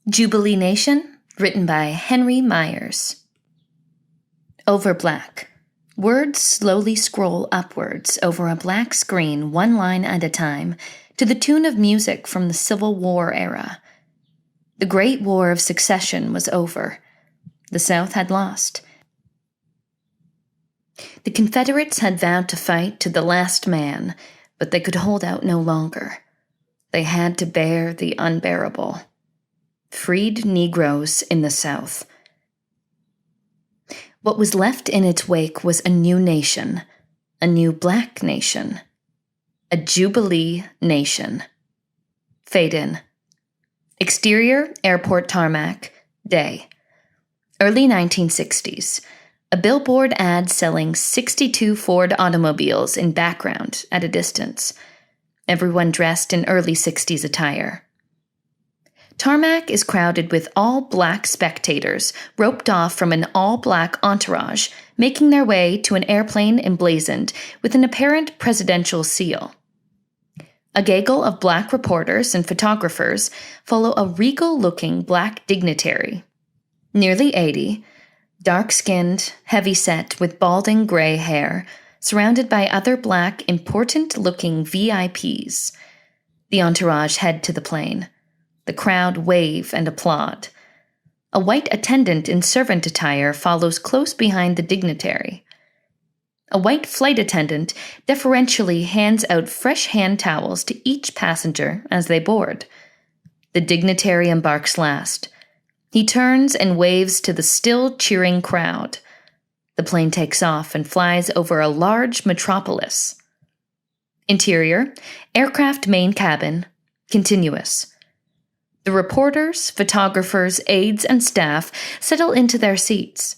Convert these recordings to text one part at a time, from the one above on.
Jubilee Nation, written by Henry Myers. Over black. Words slowly scroll upwards over a black screen, one line at a time, to the tune of music from the Civil War era. The Great War of Succession was over. The South had lost. The Confederates had vowed to fight to the last man, but they could hold out no longer. They had to bear the unbearable. Freed Negroes in the South. What was left in its wake was a new nation, a new black nation, a Jubilee Nation. Fade in. Exterior, airport tarmac, day. Early 1960s. A billboard ad selling 62 Ford automobiles in background at a distance. Everyone dressed in early 60s attire. Tarmac is crowded with all-black spectators roped off from an all-black entourage, making their way to an airplane emblazoned with an apparent presidential seal. A gaggle of black reporters and photographers follow a regal-looking black dignitary. Nearly 80, dark-skinned, heavy-set with balding gray hair, surrounded by other black, important-looking VIPs. The entourage head to the plane. The crowd wave and applaud. A white attendant in servant attire follows close behind the dignitary. A white flight attendant deferentially hands out fresh hand towels to each passenger as they board. The dignitary embarks last. He turns and waves to the still cheering crowd. The plane takes off and flies over a large metropolis. Interior, aircraft main cabin, continuous. The reporters, photographers, aides, and staff settle into their seats.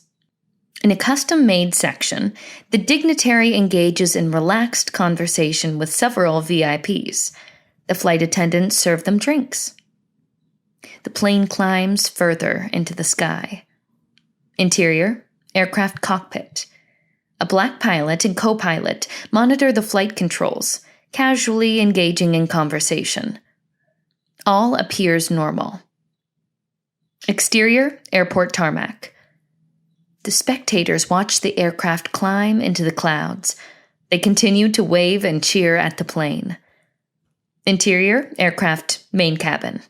In a custom-made section, the dignitary engages in relaxed conversation with several VIPs. The flight attendants serve them drinks. The plane climbs further into the sky. Interior, aircraft cockpit. A black pilot and co-pilot monitor the flight controls, casually engaging in conversation. All appears normal. Exterior, airport tarmac. The spectators watch the aircraft climb into the clouds. They continue to wave and cheer at the plane. Interior, aircraft main cabin.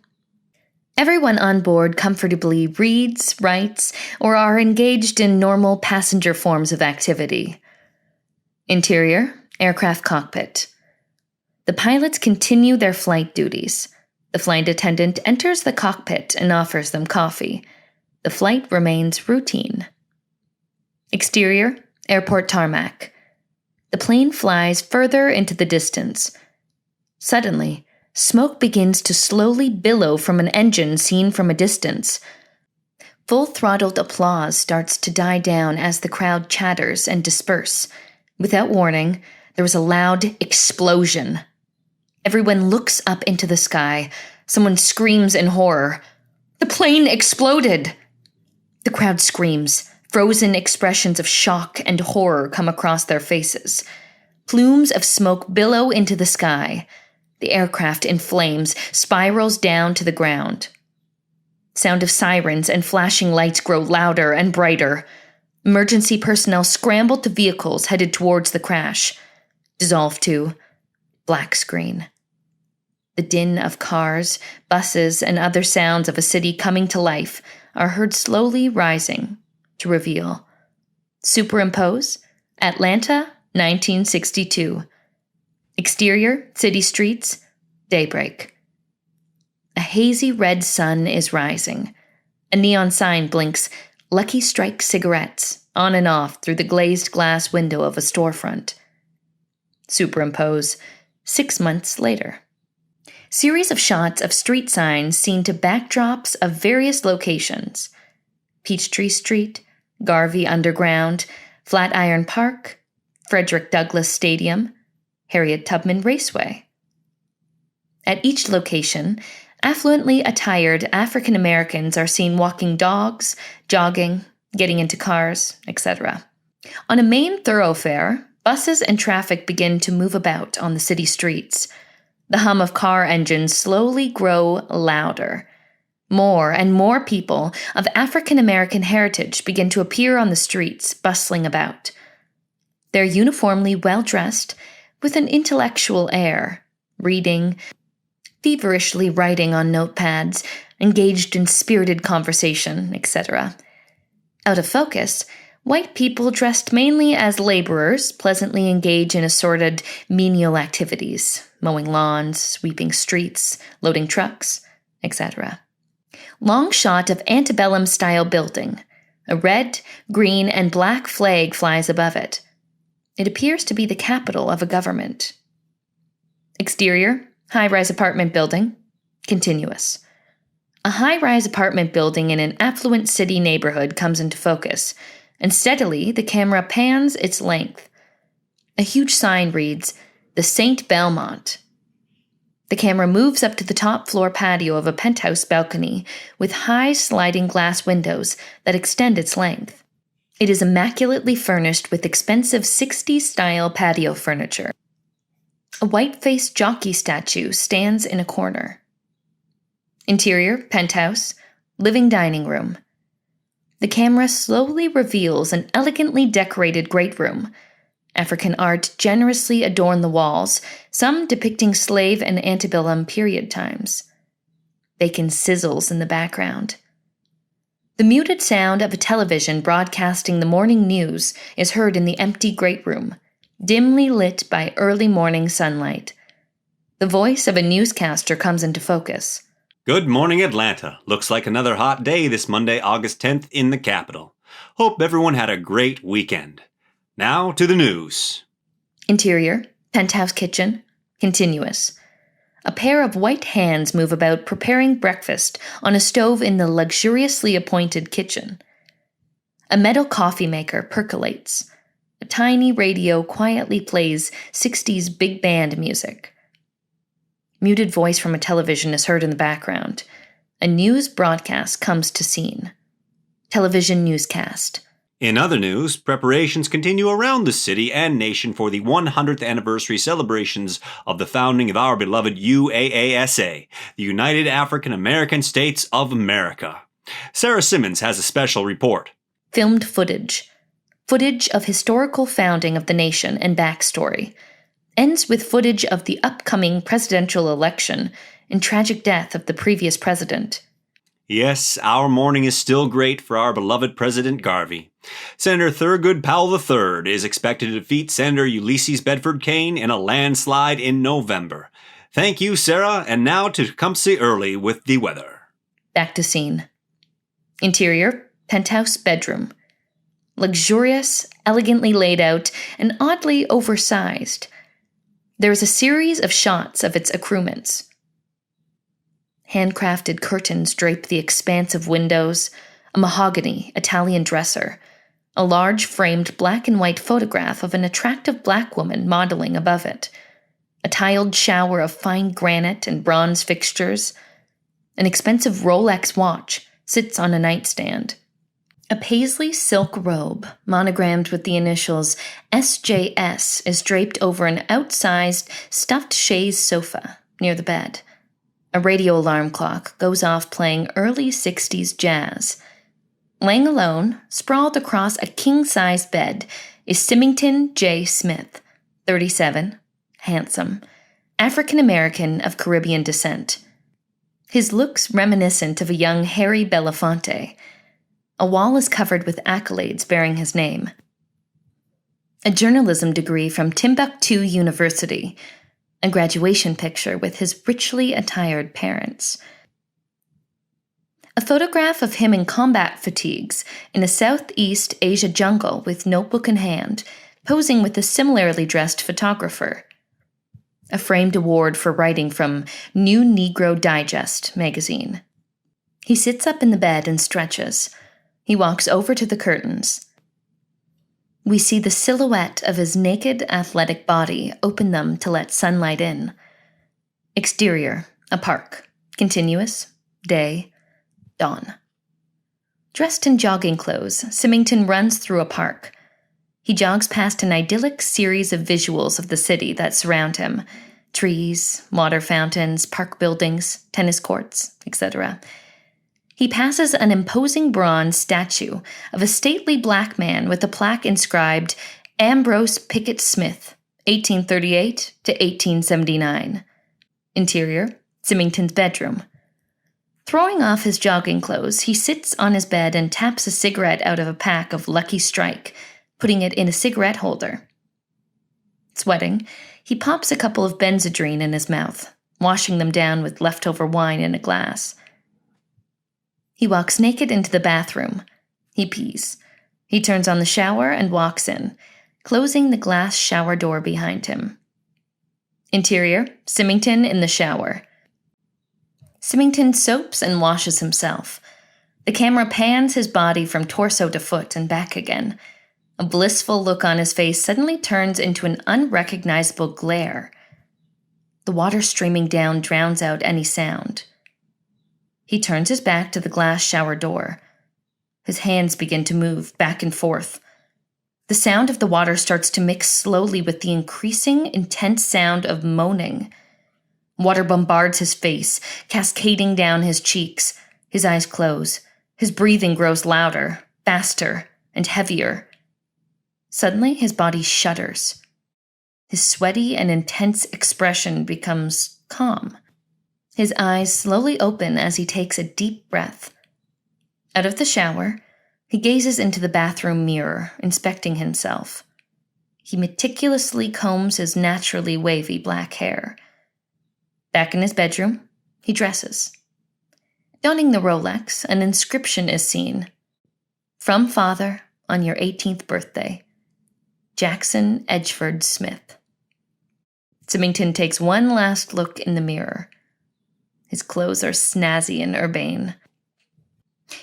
Everyone on board comfortably reads, writes, or are engaged in normal passenger forms of activity. Interior, aircraft cockpit. The pilots continue their flight duties. The flight attendant enters the cockpit and offers them coffee. The flight remains routine. Exterior, airport tarmac. The plane flies further into the distance. Suddenly, smoke begins to slowly billow from an engine seen from a distance. Full-throttled applause starts to die down as the crowd chatters and disperse. Without warning, there is a loud explosion. Everyone looks up into the sky. Someone screams in horror. The plane exploded! The crowd screams. Frozen expressions of shock and horror come across their faces. Plumes of smoke billow into the sky. The aircraft in flames spirals down to the ground. Sound of sirens and flashing lights grow louder and brighter. Emergency personnel scramble to vehicles headed towards the crash. Dissolve to black screen. The din of cars, buses, and other sounds of a city coming to life are heard slowly rising to reveal. Superimpose, Atlanta, 1962. Exterior, city streets, daybreak. A hazy red sun is rising. A neon sign blinks, Lucky Strike cigarettes, on and off through the glazed glass window of a storefront. Superimpose, 6 months later. Series of shots of street signs seen to backdrops of various locations. Peachtree Street, Garvey Underground, Flatiron Park, Frederick Douglass Stadium, Harriet Tubman Raceway. At each location, affluently attired African Americans are seen walking dogs, jogging, getting into cars, etc. On a main thoroughfare, buses and traffic begin to move about on the city streets. The hum of car engines slowly grow louder. More and more people of African American heritage begin to appear on the streets, bustling about. They're uniformly well-dressed, with an intellectual air, reading, feverishly writing on notepads, engaged in spirited conversation, etc. Out of focus, white people dressed mainly as laborers pleasantly engage in assorted menial activities, mowing lawns, sweeping streets, loading trucks, etc. Long shot of antebellum-style building. A red, green, and black flag flies above it. It appears to be the capital of a government. Exterior, high-rise apartment building, continuous. A high-rise apartment building in an affluent city neighborhood comes into focus, and steadily the camera pans its length. A huge sign reads, "The St. Belmont." The camera moves up to the top floor patio of a penthouse balcony with high sliding glass windows that extend its length. It is immaculately furnished with expensive 60s-style patio furniture. A white-faced jockey statue stands in a corner. Interior, penthouse, living dining room. The camera slowly reveals an elegantly decorated great room. African art generously adorn the walls, some depicting slave and antebellum period times. Bacon sizzles in the background. The muted sound of a television broadcasting the morning news is heard in the empty great room, dimly lit by early morning sunlight. The voice of a newscaster comes into focus. Good morning, Atlanta. Looks like another hot day this Monday, August 10th in the capital. Hope everyone had a great weekend. Now to the news. Interior, penthouse kitchen, continuous. A pair of white hands move about preparing breakfast on a stove in the luxuriously appointed kitchen. A metal coffee maker percolates. A tiny radio quietly plays 60s big band music. Muted voice from a television is heard in the background. A news broadcast comes to scene. Television newscast. In other news, preparations continue around the city and nation for the 100th anniversary celebrations of the founding of our beloved UAASA, the United African American States of America. Sarah Simmons has a special report. Filmed footage. Footage of historical founding of the nation and backstory. Ends with footage of the upcoming presidential election and tragic death of the previous president. Yes, our morning is still great for our beloved President Garvey. Senator Thurgood Powell III is expected to defeat Senator Ulysses Bedford Kane in a landslide in November. Thank you, Sarah, and now to Tecumseh Early with the weather. Back to scene. Interior, penthouse bedroom. Luxurious, elegantly laid out, and oddly oversized. There is a series of shots of its accoutrements. Handcrafted curtains drape the expansive windows, a mahogany Italian dresser, a large framed black and white photograph of an attractive black woman modeling above it, a tiled shower of fine granite and bronze fixtures. An expensive Rolex watch sits on a nightstand. A paisley silk robe, monogrammed with the initials SJS, is draped over an outsized, stuffed chaise sofa near the bed. A radio alarm clock goes off playing early 60s jazz. Laying alone, sprawled across a king-size bed, is Symington J. Smith, 37, handsome, African-American of Caribbean descent. His looks reminiscent of a young Harry Belafonte. A wall is covered with accolades bearing his name. A journalism degree from Timbuktu University. A graduation picture with his richly attired parents. A photograph of him in combat fatigues in a Southeast Asia jungle with notebook in hand, posing with a similarly dressed photographer. A framed award for writing from New Negro Digest magazine. He sits up in the bed and stretches. He walks over to the curtains. We see the silhouette of his naked, athletic body open them to let sunlight in. Exterior, a park. Continuous, day, dawn. Dressed in jogging clothes, Symington runs through a park. He jogs past an idyllic series of visuals of the city that surround him. Trees, water fountains, park buildings, tennis courts, etc. He passes an imposing bronze statue of a stately black man with a plaque inscribed Ambrose Pickett Smith, 1838 to 1879. Interior, Symington's bedroom. Throwing off his jogging clothes, he sits on his bed and taps a cigarette out of a pack of Lucky Strike, putting it in a cigarette holder. Sweating, he pops a couple of Benzedrine in his mouth, washing them down with leftover wine in a glass. He walks naked into the bathroom. He pees. He turns on the shower and walks in, closing the glass shower door behind him. Interior, Symington in the shower. Symington soaps and washes himself. The camera pans his body from torso to foot and back again. A blissful look on his face suddenly turns into an unrecognizable glare. The water streaming down drowns out any sound. He turns his back to the glass shower door. His hands begin to move back and forth. The sound of the water starts to mix slowly with the increasing, intense sound of moaning. Water bombards his face, cascading down his cheeks. His eyes close. His breathing grows louder, faster, and heavier. Suddenly, his body shudders. His sweaty and intense expression becomes calm. His eyes slowly open as he takes a deep breath. Out of the shower, he gazes into the bathroom mirror, inspecting himself. He meticulously combs his naturally wavy black hair. Back in his bedroom, he dresses. Donning the Rolex, an inscription is seen. From Father on your 18th birthday. Jackson Edgeford Smith. Symington takes one last look in the mirror. His clothes are snazzy and urbane.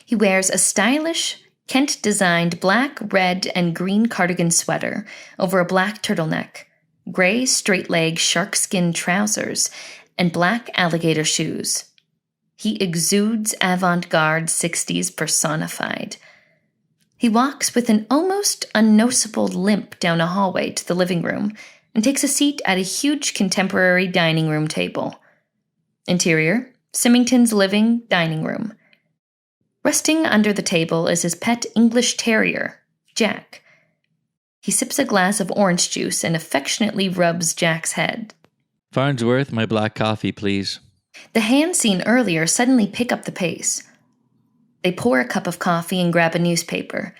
He wears a stylish, Kent-designed black, red, and green cardigan sweater over a black turtleneck, gray straight-leg sharkskin trousers, and black alligator shoes. He exudes avant-garde 60s personified. He walks with an almost unnoticeable limp down a hallway to the living room and takes a seat at a huge contemporary dining room table. Interior, Symington's living dining room. Resting under the table is his pet English terrier, Jack. He sips a glass of orange juice and affectionately rubs Jack's head. Farnsworth, my black coffee, please. The hands seen earlier suddenly pick up the pace. They pour a cup of coffee and grab a newspaper.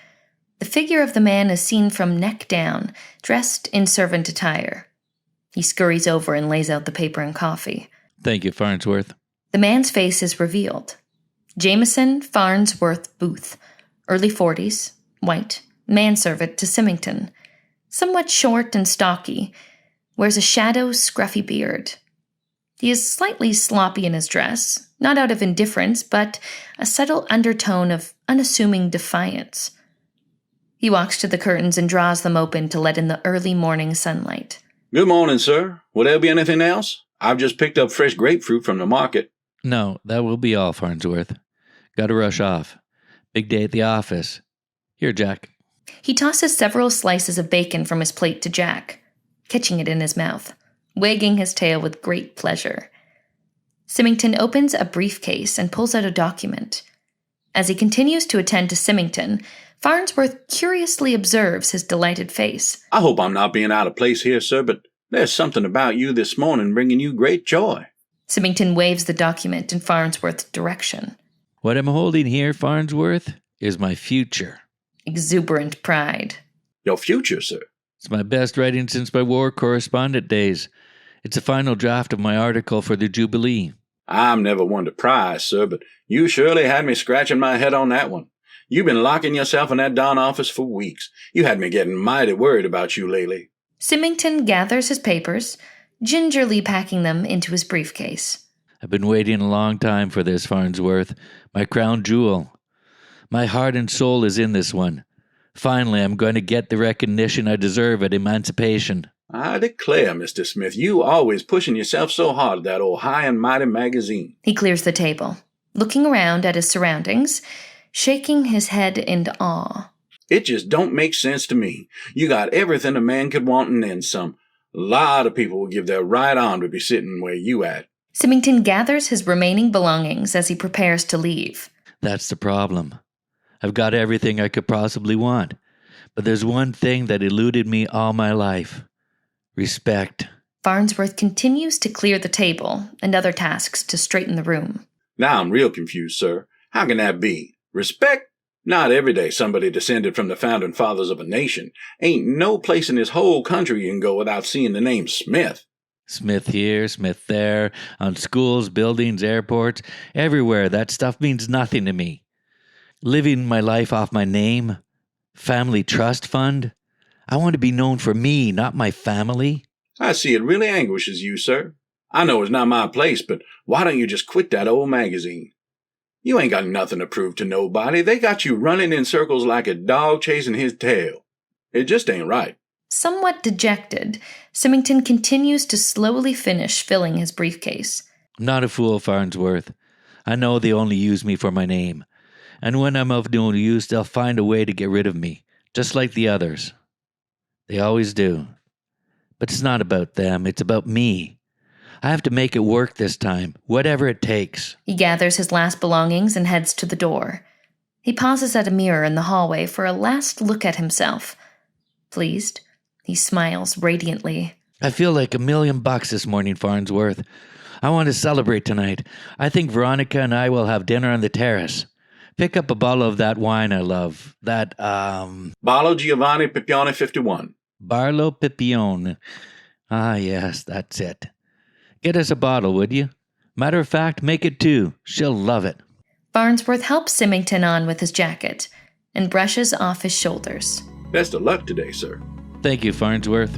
The figure of the man is seen from neck down, dressed in servant attire. He scurries over and lays out the paper and coffee. Thank you, Farnsworth. The man's face is revealed. Jameson Farnsworth Booth, early 40s, white, manservant to Symington. Somewhat short and stocky, wears a shadow, scruffy beard. He is slightly sloppy in his dress, not out of indifference, but a subtle undertone of unassuming defiance. He walks to the curtains and draws them open to let in the early morning sunlight. Good morning, sir. Will there be anything else? I've just picked up fresh grapefruit from the market. No, that will be all, Farnsworth. Gotta rush off. Big day at the office. Here, Jack. He tosses several slices of bacon from his plate to Jack, catching it in his mouth, wagging his tail with great pleasure. Symington opens a briefcase and pulls out a document. As he continues to attend to Symington, Farnsworth curiously observes his delighted face. I hope I'm not being out of place here, sir, but there's something about you this morning bringing you great joy. Symington waves the document in Farnsworth's direction. What I'm holding here, Farnsworth, is my future. Exuberant pride. Your future, sir? It's my best writing since my war correspondent days. It's a final draft of my article for the Jubilee. I'm never one to pry, sir, but you surely had me scratching my head on that one. You've been locking yourself in that darn office for weeks. You had me getting mighty worried about you lately. Symington gathers his papers, gingerly packing them into his briefcase. I've been waiting a long time for this, Farnsworth. My crown jewel. My heart and soul is in this one. Finally, I'm going to get the recognition I deserve at emancipation. I declare, Mr. Smith, you always pushing yourself so hard at that old high and mighty magazine. He clears the table, looking around at his surroundings, shaking his head in awe. It just don't make sense to me. You got everything a man could want and then some. A lot of people will give their right arm to be sitting where you at. Symington gathers his remaining belongings as he prepares to leave. That's the problem. I've got everything I could possibly want, but there's one thing that eluded me all my life. Respect. Farnsworth continues to clear the table and other tasks to straighten the room. Now I'm real confused, sir. How can that be? Respect? Not every day somebody descended from the founding fathers of a nation. Ain't no place in this whole country you can go without seeing the name Smith. Smith here, Smith there, on schools, buildings, airports, everywhere. That stuff means nothing to me. Living my life off my name, family trust fund. I want to be known for me, not my family. I see it really anguishes you, sir. I know it's not my place, but why don't you just quit that old magazine? You ain't got nothing to prove to nobody. They got you running in circles like a dog chasing his tail. It just ain't right. Somewhat dejected, Symington continues to slowly finish filling his briefcase. Not a fool, Farnsworth. I know they only use me for my name. And when I'm of no use, they'll find a way to get rid of me, just like the others. They always do. But it's not about them, it's about me. I have to make it work this time, whatever it takes. He gathers his last belongings and heads to the door. He pauses at a mirror in the hallway for a last look at himself. Pleased, he smiles radiantly. I feel like $1,000,000 this morning, Farnsworth. I want to celebrate tonight. I think Veronica and I will have dinner on the terrace. Pick up a bottle of that wine I love. Barlo Giovanni Pipione 51. Barlo Pipione. Ah, yes, that's it. Get us a bottle, would you? Matter of fact, make it 2. She'll love it. Farnsworth helps Symington on with his jacket and brushes off his shoulders. Best of luck today, sir. Thank you, Farnsworth.